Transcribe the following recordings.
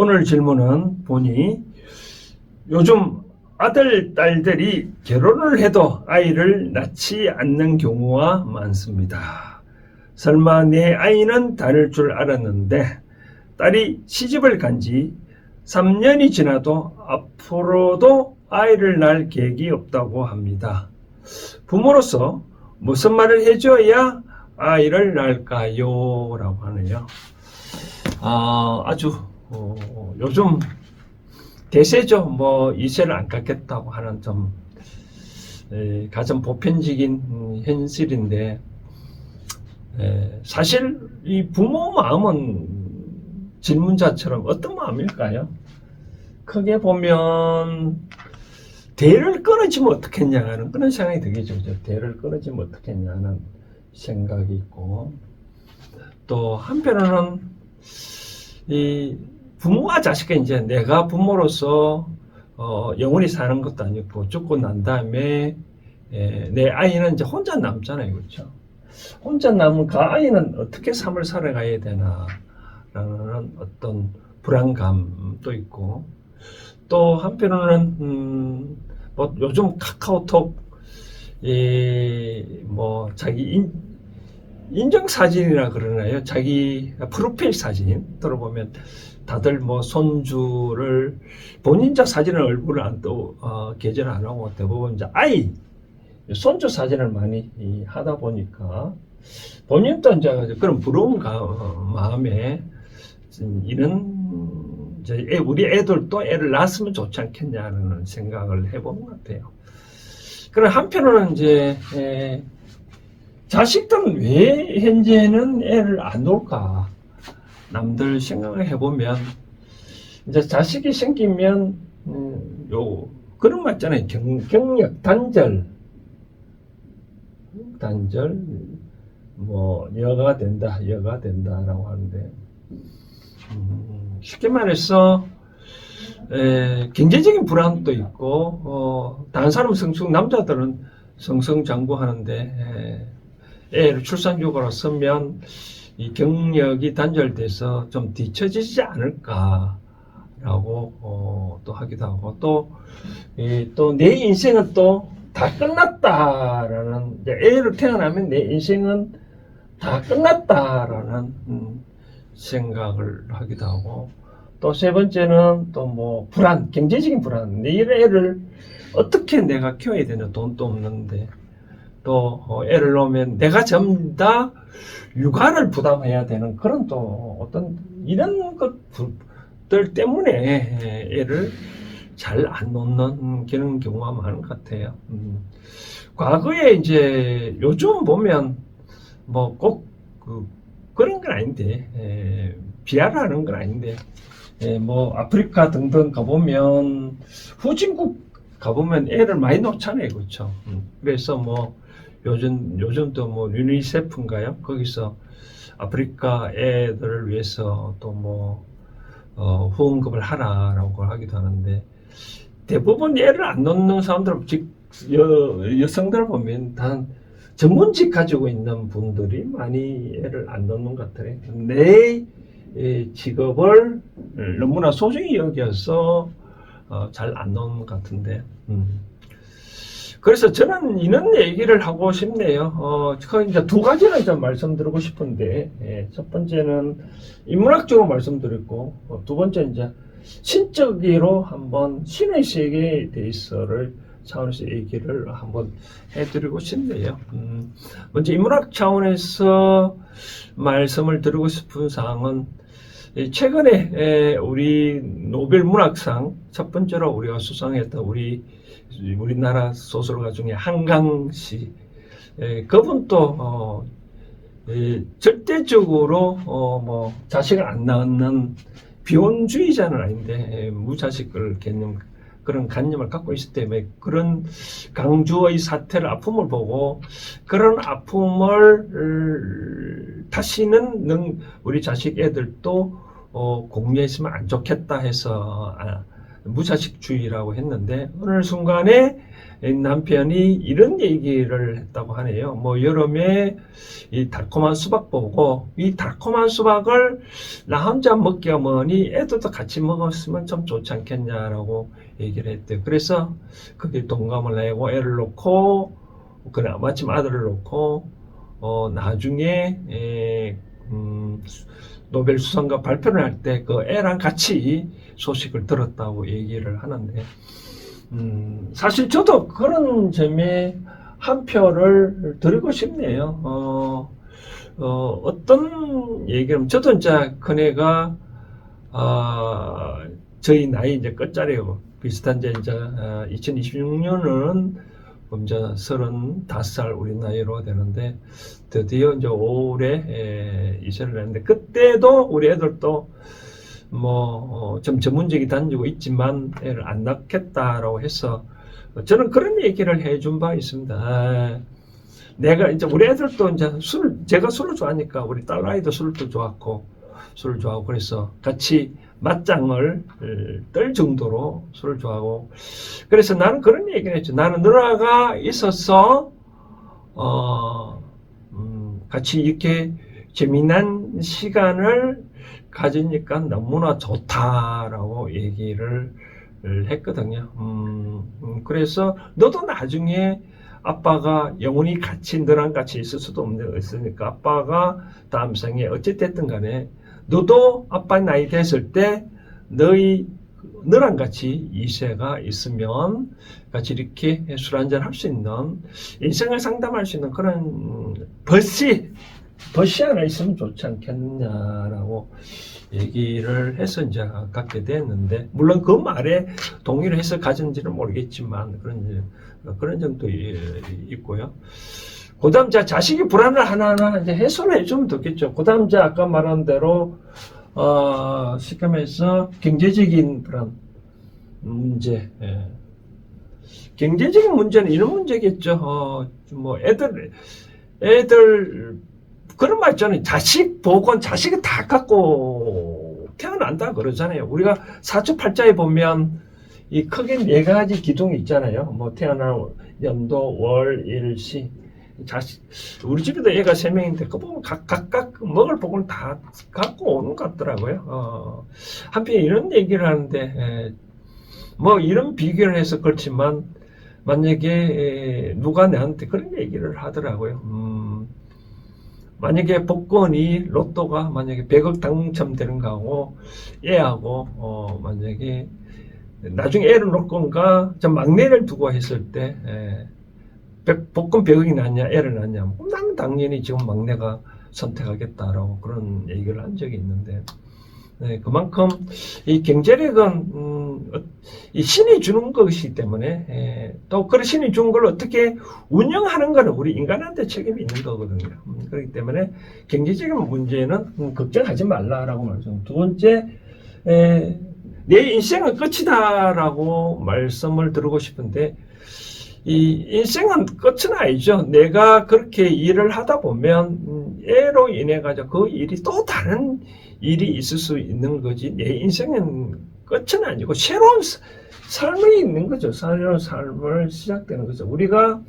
오늘 질문은 보니 요즘 아들, 딸들이 결혼을 해도 아이를 낳지 않는 경우가 많습니다. 설마 내 아이는 다를 줄 알았는데 딸이 시집을 간 지 3년이 지나도 앞으로도 아이를 낳을 계획이 없다고 합니다. 부모로서 무슨 말을 해줘야 아이를 낳을까요? 라고 하네요. 아주 요즘 대세죠. 뭐 2세를 안 갖겠다고 하는 좀 가장 보편적인 현실인데, 사실 이 부모 마음은 질문자처럼 어떤 마음일까요? 크게 보면 대를 끊어지면 어떻겠냐는 그런 생각이 들겠죠. 대를 끊어지면 어떻겠냐는 생각이 있고, 또 한편으로는 이 부모와 자식이 이제 내가 부모로서 영원히 사는 것도 아니고 죽고 난 다음에 내 아이는 이제 혼자 남잖아요, 그렇죠? 혼자 남은 그 아이는 어떻게 삶을 살아가야 되나라는 어떤 불안감도 있고, 또 한편으로는 뭐 요즘 카카오톡 뭐 자기 인증사진이라 그러나요? 자기 프로필 사진 들어보면 다들 뭐 손주를 본인자 사진을 얼굴을 안 게재를 안 하고 대부분 이제 아이 손주 사진을 많이 하다 보니까 본인도 이제 그런 부러운 마음에 이런 이제 우리 애들도 애를 낳았으면 좋지 않겠냐는 생각을 해보는 것 같아요. 그럼 한편으로는 이제 자식들은 왜 현재는 애를 안 놓을까? 남들 생각을 해보면, 이제 자식이 생기면, 그런 말 있잖아요. 경력, 단절, 뭐, 여가 된다라고 하는데, 쉽게 말해서, 경제적인 불안도 있고, 다른 사람 남자들은 성성장구하는데, 애를 출산휴가로 쓰면 이 경력이 단절돼서 좀 뒤처지지 않을까라고 또 하기도 하고, 또 내 인생은 또 다 끝났다라는, 애를 태어나면 내 인생은 다 끝났다라는 생각을 하기도 하고, 또 세 번째는 또 뭐 불안, 경제적인 불안, 내 애를 어떻게 내가 키워야 되냐, 돈도 없는데. 또 애를 놓으면 내가 전부 다 육아를 부담해야 되는 그런 또 어떤 이런 것들 때문에 애를 잘 안 놓는 그런 경우가 많은 것 같아요. 과거에 이제 요즘 보면 뭐 꼭 그런 건 아닌데, 비하하는 건 아닌데, 뭐 아프리카 등등 가보면 후진국 가보면 애를 많이 놓잖아요, 그렇죠? 그래서 뭐 요즘도 뭐 유니세프인가요? 거기서 아프리카 애들을 위해서 또 뭐 후원금을 하라라고 하기도 하는데, 대부분 애를 안 놓는 사람들, 즉 여성들을 보면 단 전문직 가지고 있는 분들이 많이 애를 안 놓는 것 같아요. 내 직업을 너무나 소중히 여겨서 잘 안 놓는 것 같은데. 그래서 저는 이런 얘기를 하고 싶네요. 이제 두 가지는 좀 말씀드리고 싶은데, 첫 번째는 인문학적으로 말씀드렸고, 두 번째 이제 신적으로 한번 신의 세계에 대해서를 차원에서 얘기를 한번 해드리고 싶네요. 먼저 인문학 차원에서 말씀을 드리고 싶은 사항은, 최근에 우리 노벨 문학상 첫 번째로 우리가 수상했던 우리나라 소설가 중에 한강 씨, 그분도 절대적으로 뭐 자식을 안 낳는 비혼주의자는 아닌데, 무자식을 개념, 그런 관념을 갖고 있기 때문에 그런 강주의 사태를, 아픔을 보고 그런 아픔을 다시는 우리 자식 애들도 공유했으면 안 좋겠다 해서 무자식주의라고 했는데, 어느 순간에 남편이 이런 얘기를 했다고 하네요. 뭐 여름에 이 달콤한 수박 보고 이 달콤한 수박을 나 혼자 먹기가 뭐니 애들도 같이 먹었으면 좀 좋지 않겠냐라고 얘기를 했대요. 그래서 그게 동감을 하고 애를 놓고 그래 마침 아들을 놓고 나중에 노벨 수상과 발표를 할 때 그 애랑 같이 소식을 들었다고 얘기를 하는데 사실 저도 그런 점에 한 표를 드리고 싶네요. 어떤 얘기를 저도 이제 큰애가 저희 나이 이제 끝자리고 비슷한 이제 2026년은 이제 35살 우리 나이로 되는데 드디어 이제 올해 이사를 했는데 그때도 우리 애들도 좀 전문직이 다니고 있지만 애를 안 낳겠다라고 해서 저는 그런 얘기를 해준 바 있습니다. 내가 이제 우리 애들도 이제 제가 술을 좋아하니까 우리 딸아이도 술도 좋아하고 술을 좋아하고 그래서 같이 맞짱을 뜰 정도로 술을 좋아하고 그래서 나는 그런 얘기를 했죠. 나는 누나가 있어서 같이 이렇게 재미난 시간을 가지니까 너무나 좋다라고 얘기를 했거든요. 그래서 너도 나중에 아빠가 영원히 같이 너랑 같이 있을 수도 없으니까 아빠가 다음 생에 어찌됐든 간에 너도 아빠 나이 됐을 때 너랑 같이 이세가 있으면 같이 이렇게 술 한잔 할 수 있는 인생을 상담할 수 있는 그런 벗이 하나 있으면 좋지 않겠느냐라고 얘기를 해서 이제 갖게 됐는데 물론 그 말에 동의를 해서 가졌는지는 모르겠지만 그런 점도 있고요. 그 다음 자식이 불안을 하나하나 이제 해소를 해주면 좋겠죠. 그 다음 아까 말한 대로 쉽게 말해서 경제적인 그런 문제, 경제적인 문제는 이런 문제겠죠. 뭐 애들 그런 말 있잖아요. 자식 복은 자식이 다 갖고 태어난다 그러잖아요. 우리가 사주팔자에 보면 이 크게 4가지 기둥이 있잖아요. 뭐 태어난 연도, 월, 일, 시. 자식, 우리 집에도 애가 3명인데 그 보면 각각 먹을 복을 다 갖고 오는 것 같더라고요. 한편 이런 얘기를 하는데 뭐 이런 비교를 해서 그렇지만 만약에 누가 나한테 그런 얘기를 하더라고요. 만약에 복권이 로또가 만약에 100억 당첨되는 거하고 애하고 만약에 나중에 애를 놓을 건가 저 막내를 두고 했을 때 복권 100억이 낫냐 애를 낳냐 나는 당연히 지금 막내가 선택하겠다라고 그런 얘기를 한 적이 있는데 그만큼 이 경제력은 이 신이 주는 것이기 때문에 또 그 신이 준 걸 어떻게 운영하는 것은 우리 인간한테 책임이 있는 거거든요. 그렇기 때문에 경제적인 문제는 걱정하지 말라라고 말씀. 두 번째, 내 인생은 끝이다라고 말씀을 드리고 싶은데 이 인생은 끝은 아니죠. 내가 그렇게 일을 하다 보면 애로 인해 가지고 그 일이 또 다른 일이 있을 수 있는 거지. 내 인생은 끝은 아니고 새로운 삶이 있는 거죠. 새로운 삶을 시작되는 거죠. 우리가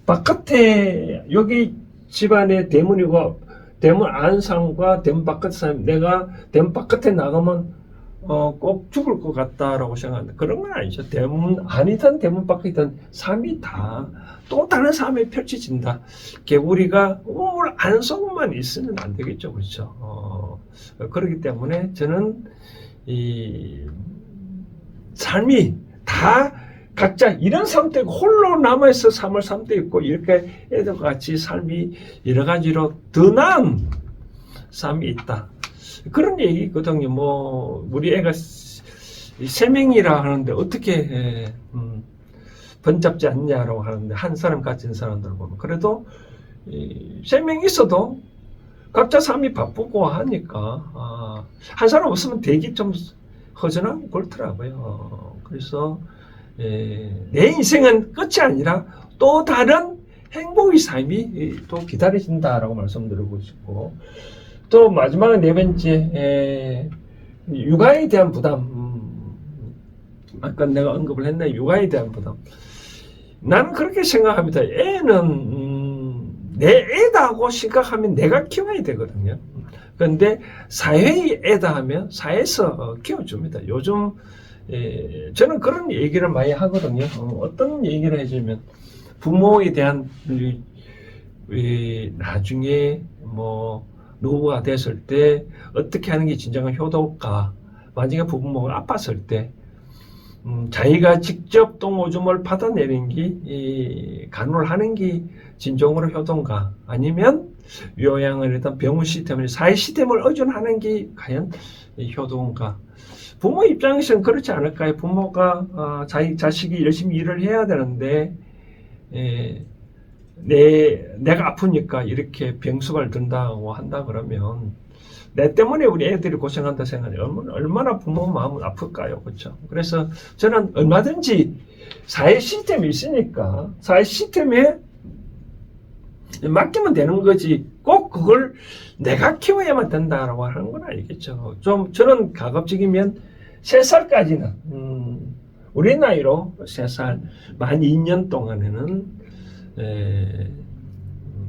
바깥에 여기 집안에 대문이고 대문 안상과 대문 바깥 삶 내가 대문 바깥에 나가면 꼭 죽을 것 같다라고 생각하는데 그런 건 아니죠. 대문 안이든 대문 밖이든 삶이 다 또 다른 삶이 펼쳐진다. 개구리가 우물 안속만 있으면 안 되겠죠. 그렇죠. 그렇기 때문에 저는 이 삶이 다 각자 이런 삶도 있고 홀로 남아있어 삶을 삶도 있고 이렇게 애들과 같이 삶이 여러 가지로 더 나은 삶이 있다. 그런 얘기거든요. 뭐 우리 애가 3명이라 하는데 어떻게 번잡지 않냐라고 하는데 한 사람 같은 사람들 보면 그래도 3명 있어도 각자 삶이 바쁘고 하니까 한 사람 없으면 되게 좀 허전하고 그렇더라고요. 그래서 내 인생은 끝이 아니라 또 다른 행복의 삶이 또 기다려진다라고 말씀드리고 싶고 또 마지막에 4번째 육아에 대한 부담 아까 내가 언급을 했네, 육아에 대한 부담. 나는 그렇게 생각합니다. 애는 내 애다고 생각하면 내가 키워야 되거든요. 그런데 사회의 애다 하면 사회에서 키워줍니다. 요즘 저는 그런 얘기를 많이 하거든요. 어떤 얘기를 해주면 부모에 대한 나중에 뭐 노후가 됐을 때 어떻게 하는 게 진정한 효도일까? 만약에 부모가 아팠을 때 자기가 직접 똥오줌을 받아내는 게 간호를 하는 게 진정으로 효도인가? 아니면 요양을 했던 병원 시스템을 사회 시스템을 의존하는 게 과연 효도인가? 부모 입장에서는 그렇지 않을까요? 부모가 자기 자식이 열심히 일을 해야 되는데 내가 아프니까 이렇게 병수발 든다고 한다 그러면 내 때문에 우리 애들이 고생한다 생각하면 얼마나 부모 마음은 아플까요? 그렇죠? 그래서 저는 얼마든지 사회 시스템이 있으니까 사회 시스템에 맡기면 되는 거지 꼭 그걸 내가 키워야만 된다라고 하는 건 아니겠죠. 좀 저는 가급적이면 3살까지는 우리 나이로 3살 만 2년 동안에는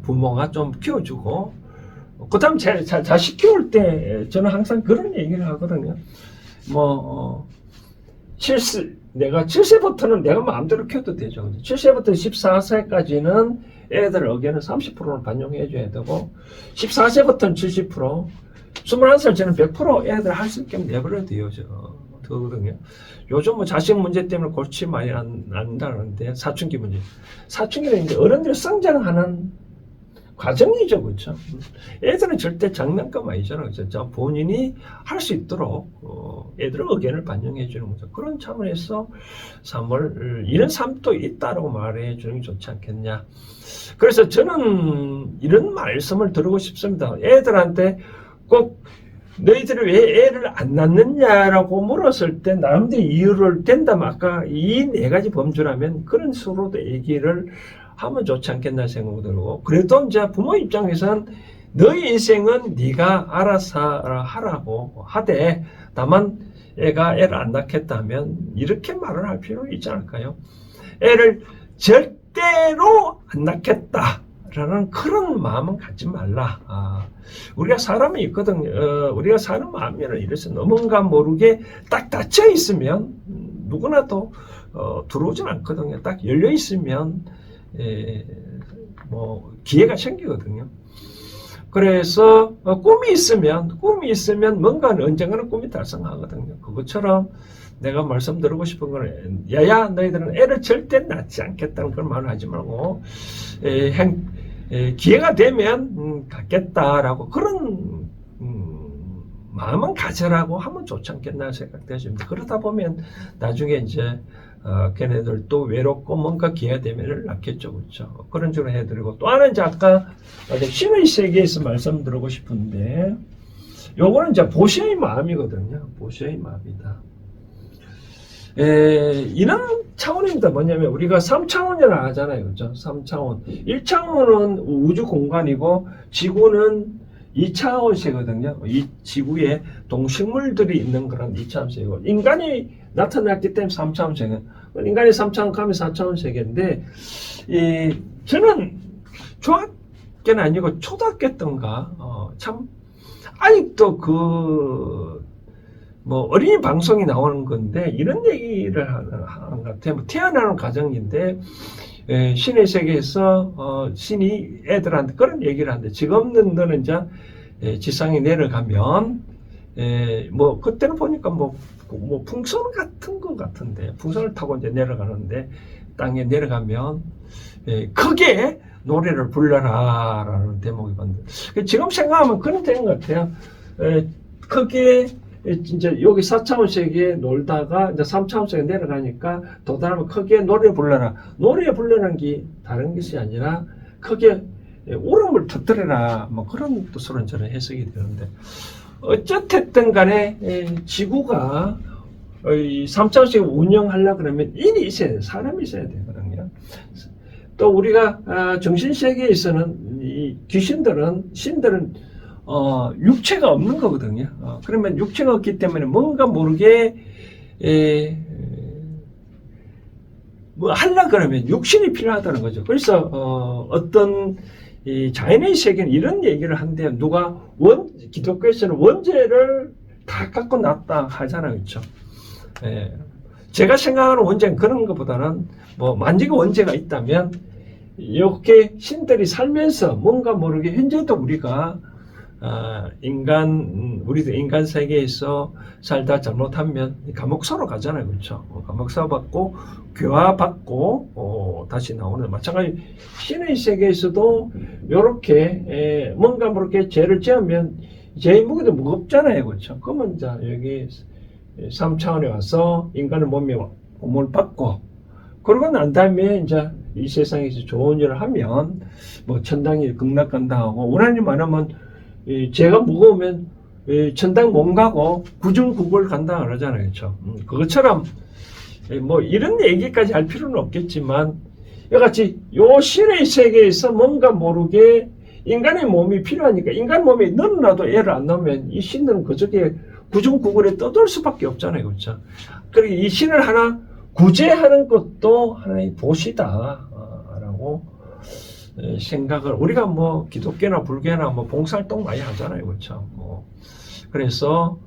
부모가 좀 키워주고 그 다음 자식 키울 때 저는 항상 그런 얘기를 하거든요. 내가 7세부터는 내가 마음대로 키워도 되죠. 7세부터 14세까지는 애들 의견을 30%는 반영해 줘야 되고 14세부터는 70%, 21살 저는 100% 애들 할 수 있게 내버려 되거든요. 요즘 뭐 자식 문제 때문에 골치 많이 난다는데 사춘기 문제. 사춘기는 이제 어른들이 성장하는 과정이죠, 그렇죠? 애들은 절대 장난감 아니잖아요, 그렇죠? 본인이 할 수 있도록 애들의 의견을 반영해 주는 거죠. 그런 차원에서 3월 이런 삶도 있다라고 말해 주는 게 좋지 않겠냐. 그래서 저는 이런 말씀을 드리고 싶습니다. 애들한테 꼭 너희들이 왜 애를 안 낳느냐라고 물었을 때 나름대로 이유를 댄다면 아까 이 4가지 범주라면 그런 식으로도 얘기를 하면 좋지 않겠나 생각이 들고 그래도 이제 부모 입장에서는 너희 인생은 네가 알아서 하라고 하되 다만 애가 애를 안 낳겠다면 이렇게 말을 할 필요가 있지 않을까요? 애를 절대로 안 낳겠다라는 그런 마음은 갖지 말라. 우리가 사람이 있거든요. 우리가 사는 마음에는 이래서 뭔가 모르게 딱 닫혀 있으면 누구나도 들어오진 않거든요. 딱 열려 있으면 뭐 기회가 생기거든요. 그래서 꿈이 있으면 뭔가는 언젠가는 꿈이 달성하거든요. 그것처럼 내가 말씀드리고 싶은 거는 야야 너희들은 애를 절대 낳지 않겠다는 그런 말을 하지 말고 기회가 되면 갖겠다라고 그런 마음은 가져라고 하면 좋지 않겠나 생각되십니다. 그러다 보면 나중에 이제 걔네들도 외롭고 뭔가 기회가 되면 낳겠죠, 그렇죠? 그런 식으로 해드리고 또 하나는 이제 아까 신의 세계에서 말씀드리고 싶은데 요거는 이제 보시의 마음이거든요. 보시의 마음이다. 이런 차원입니다. 뭐냐면 우리가 3차원이라 하잖아요. 그렇죠? 3차원. 1차원은 우주 공간이고 지구는 2차원 세거든요. 이 지구에 동식물들이 있는 그런 2차원 세고 인간이 나타났기 때문에 3차원 세계. 인간이 3차원 가면 4차원 세계인데 저는 중학교는 아니고 초등학교 때인가 참 아직도 어린이 방송이 나오는 건데 이런 얘기를 하는 것 같아요. 태어나는 과정인데 신의 세계에서 신이 애들한테 그런 얘기를 하는데 지금은 너는 이제 지상에 내려가면 그때는 보니까 풍선 같은 것 같은데 풍선을 타고 이제 내려가는데 땅에 내려가면 크게 노래를 불러라라는 대목이 봤는데 지금 생각하면 그런 되는 것 같아요. 크게 이제 여기 4차원 세계에 놀다가 이제 3차원 세계에 내려가니까 도달하면 크게 노래 불러라. 노래 불러라는 게 다른 것이 아니라 크게 울음을 터뜨려라. 그런 뜻으로 저는 해석이 되는데 어쨌든 간에 지구가 3차원 세계 운영하려고 그러면 인이 있어야 돼요. 사람이 있어야 되거든요. 또 우리가 정신세계에서는 이 신들은 육체가 없는 거거든요. 그러면 육체가 없기 때문에 뭔가 모르게 뭐 하려 그러면 육신이 필요하다는 거죠. 그래서 어떤 이 자연의 세계는 이런 얘기를 한대요. 누가 기독교에서는 원죄를 다 갖고 났다 하잖아요, 그렇죠? 예. 제가 생각하는 원죄는 그런 것보다는 뭐 만약에 원죄가 있다면 이렇게 신들이 살면서 뭔가 모르게 현재도 우리가 우리도 인간 세계에서 살다 잘못하면 감옥사로 가잖아요, 그렇죠? 감옥사 받고 교화받고 다시 나오는 마찬가지 신의 세계에서도 이렇게 뭔가 모르게 죄를 지으면 죄의 무게도 무겁잖아요, 그렇죠? 그러면 자 여기 3차원에 와서 인간의 몸을 받고 그러고 난 다음에 이제 이 세상에서 좋은 일을 하면 뭐 천당에 극락간다하고 원하는 말하면 죄가 무거우면 천당 못 가고 구중국을 간다 그러잖아요, 그렇죠? 그것처럼 뭐 이런 얘기까지 할 필요는 없겠지만 이같이 요 신의 세계에서 뭔가 모르게 인간의 몸이 필요하니까 인간 몸에 넣어놔도 애를 안 넣으면 이 신은 그저께 구중구굴에 떠돌 수밖에 없잖아요, 그렇죠? 그리고 이 신을 하나 구제하는 것도 하나의 도시다라고 생각을 우리가 뭐 기독교나 불교나 뭐 봉사활동 많이 하잖아요, 그렇죠? 뭐 그래서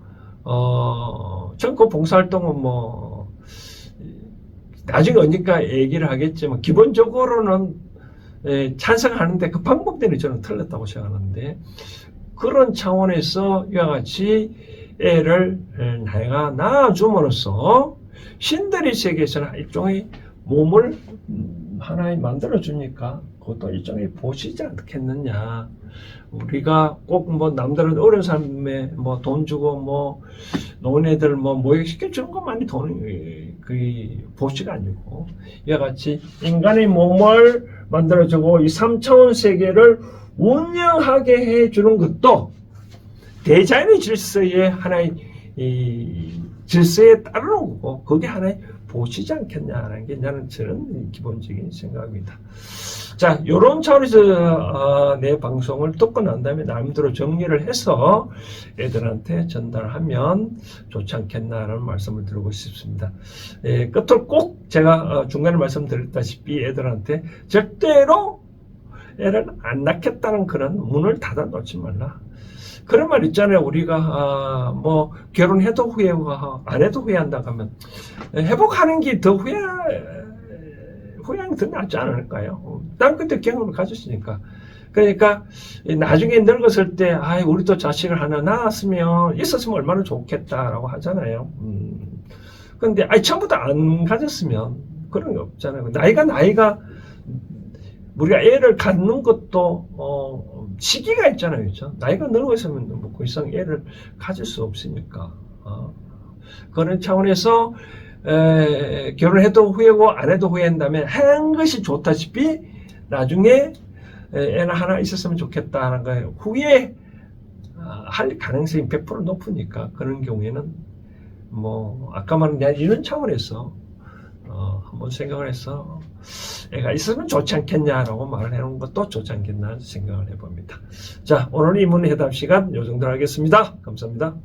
전 그 봉사활동은 뭐 나중에 언젠가 얘기를 하겠지만 기본적으로는 찬성하는데 그 방법대로 저는 틀렸다고 생각하는데 그런 차원에서 이와 같이 애를 내가 낳아줌으로써 신들의 세계에서는 일종의 몸을 하나에 만들어주니까 그것도 일종의 보시지 않겠느냐. 우리가 꼭 뭐 남들은 어려운 삶에 뭐 돈 주고 뭐 노인애들 뭐 모욕시켜 주는 것만이 돈이 그 보시가 아니고 이와 같이 인간의 몸을 만들어주고 이 3차원 세계를 운영하게 해주는 것도 대자연의 질서의 하나의 이 질서에 따르는 거고 그게 하나의 보시지 않겠냐는 게 나는 저는 기본적인 생각입니다. 자, 요런 차원에서 내 방송을 듣고 난 다음에 나름대로 정리를 해서 애들한테 전달하면 좋지 않겠나라는 말씀을 드리고 싶습니다. 끝으로 꼭 제가 중간에 말씀드렸다시피 애들한테 절대로 애를 안 낳겠다는 그런 문을 닫아 놓지 말라. 그런 말 있잖아요. 우리가 뭐 결혼해도 후회하고 안 해도 후회한다 하면 회복하는 게 더 후회하는 게 더 낫지 않을까요? 난 그때 경험을 가졌으니까. 그러니까 나중에 늙었을 때 우리도 자식을 하나 낳았으면 있었으면 얼마나 좋겠다라고 하잖아요. 근데 처음부터 안 가졌으면 그런 게 없잖아요. 나이가 우리가 애를 갖는 것도 시기가 있잖아요, 그렇죠? 나이가 늙어서면 뭐 그 이상 애를 가질 수 없으니까 그런 차원에서 결혼해도 후회고 안 해도 후회한다면 한 것이 좋다시피 나중에 애는 하나 있었으면 좋겠다는 거예요. 후회 할 가능성이 100% 높으니까 그런 경우에는 뭐 아까 말한 이런 차원에서 한번 생각을 해서 애가 있으면 좋지 않겠냐라고 말을 해놓은 것도 좋지 않겠나 생각을 해봅니다. 자, 오늘 이문해답 시간 요 정도로 하겠습니다. 감사합니다.